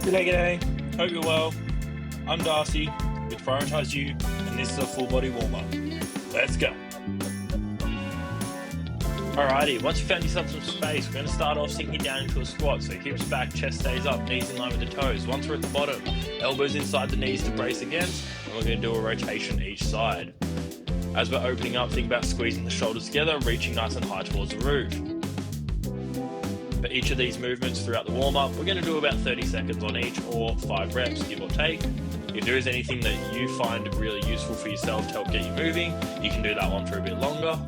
G'day. Hope you're well. I'm Darcy with Prioritise You, and this is a full body warm up. Let's go. Alrighty, once you've found yourself some space, we're going to start off sinking down into a squat. So hips back, chest stays up, knees in line with the toes. Once we're at the bottom, elbows inside the knees to brace against, and we're going to do a rotation each side. As we're opening up, think about squeezing the shoulders together, reaching nice and high towards the roof. For each of these movements throughout the warm-up, we're going to do about 30 seconds on each, or 5 reps, give or take. If there is anything that you find really useful for yourself to help get you moving, you can do that one for a bit longer.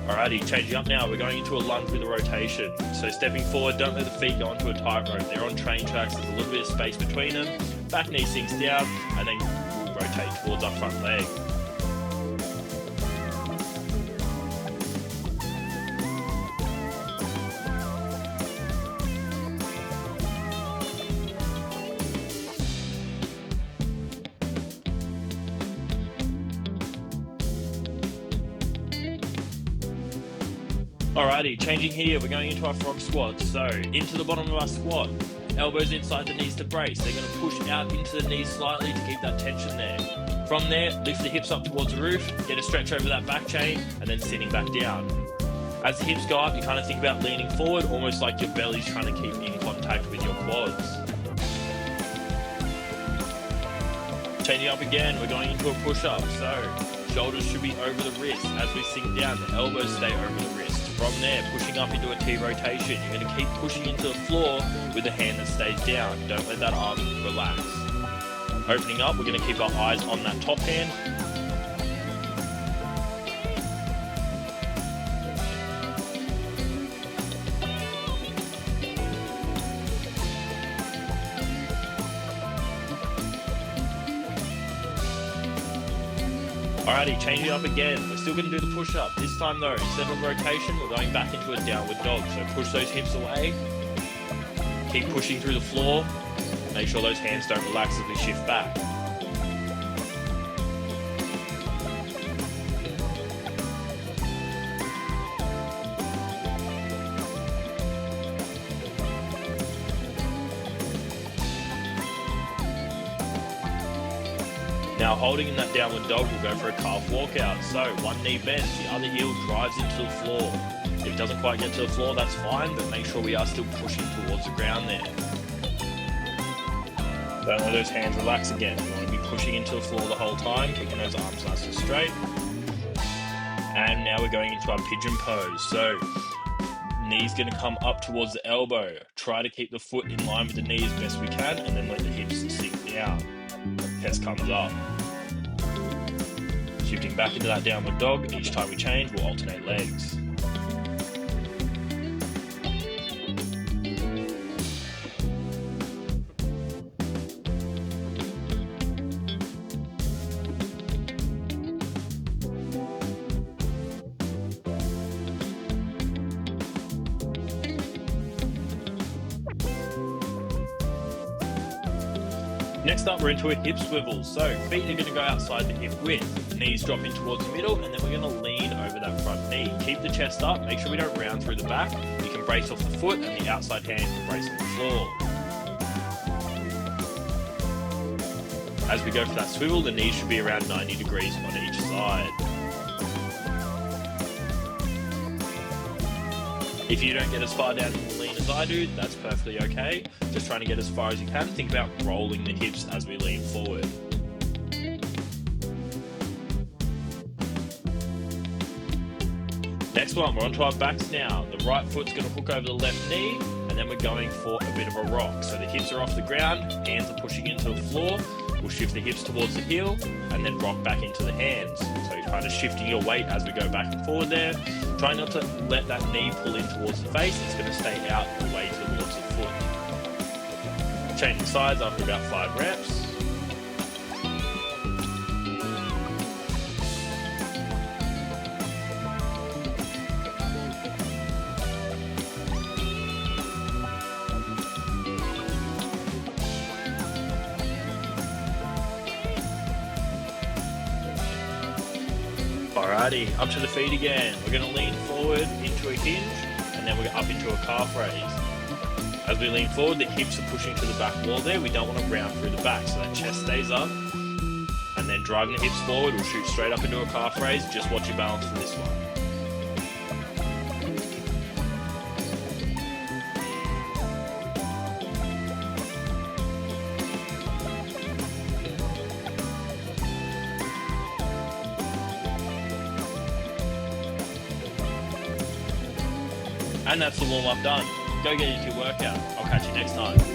Alrighty, changing up now, we're going into a lunge with a rotation. So stepping forward, don't let the feet go onto a tightrope. They're on train tracks, there's a little bit of space between them. Back knee sinks down, and then we'll rotate towards our front leg. Alrighty, changing here, we're going into our frog squat. So, into the bottom of our squat, elbows inside the knees to brace. They're going to push out into the knees slightly to keep that tension there. From there, lift the hips up towards the roof, get a stretch over that back chain, and then sitting back down. As the hips go up, you kind of think about leaning forward, almost like your belly's trying to keep in contact with your quads. Changing up again, we're going into a push-up. So, shoulders should be over the wrist. As we sink down, the elbows stay over the wrist. From there, pushing up into a T rotation. You're going to keep pushing into the floor with the hand that stays down. Don't let that arm relax. Opening up, we're going to keep our eyes on that top hand. Alrighty, changing up again. We're still going to do the push-up. This time though, instead of rotation, we're going back into a downward dog. So push those hips away. Keep pushing through the floor. Make sure those hands don't relax as we shift back. Now holding in that downward dog, we'll go for a calf walkout. So one knee bends, the other heel drives into the floor. If it doesn't quite get to the floor, that's fine, but make sure we are still pushing towards the ground there. Don't let those hands relax again. We want to be pushing into the floor the whole time, keeping those arms nice and straight. And now we're going into our pigeon pose. So knee's going to come up towards the elbow. Try to keep the foot in line with the knee as best we can, and then let the hips sink down. Chest comes up. Shifting back into that downward dog. Each time we change, we'll alternate legs. Next up, we're into a hip swivel. So feet are going to go outside the hip width, knees dropping towards the middle, and then we're going to lean over that front knee. Keep the chest up, make sure we don't round through the back. You can brace off the foot, and the outside hand can brace on the floor. As we go for that swivel, the knees should be around 90 degrees on each side. If you don't get as far down in the lean as I do, that's perfectly okay. Just trying to get as far as you can. Think about rolling the hips as we lean forward. Next one, we're onto our backs now. The right foot's going to hook over the left knee, and then we're going for a bit of a rock. So the hips are off the ground, hands are pushing into the floor. We'll shift the hips towards the heel, and then rock back into the hands. So you're kind of shifting your weight as we go back and forward there. Try not to let that knee pull in towards the face. It's going to stay out away towards the foot. Changing sides after about 5 reps. Alrighty, up to the feet again. We're going to lean forward into a hinge, and then we're up into a calf raise. As we lean forward, the hips are pushing to the back wall there. We don't want to round through the back, so that chest stays up. And then driving the hips forward, we'll shoot straight up into a calf raise. Just watch your balance for this one. And that's the warm-up done. Go get into your workout. I'll catch you next time.